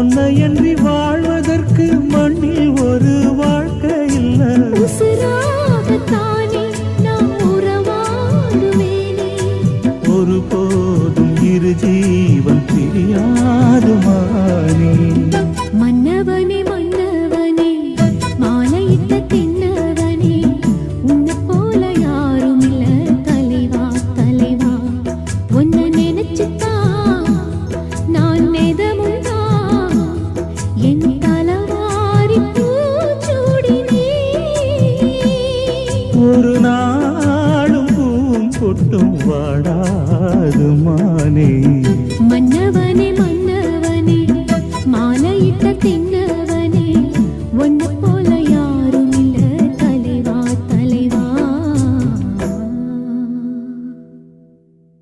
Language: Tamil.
உன்னையன்றி வாழ்வதற்கு மண்ணில் ஒரு வாழ்க்கை இல்லை. உசுராகத்தானே நான் உறவாடுவேனே. ஒருபோதும் இரு ஜீவன் பிரியாது மானே. மன்னவனே மன்னவனே மாலையிட்ட தின்னவனே, உன்னை போல யாரும் இல்ல தலைவா தலைவா. உன்னை நினைச்சுதான் நான் நெதமுதான் என் தலவாரி பூச்சூடினே. ஒரு நாளும் பூம் கொட்டும் வாடாது மானே. மன்னவனே மன்னவனே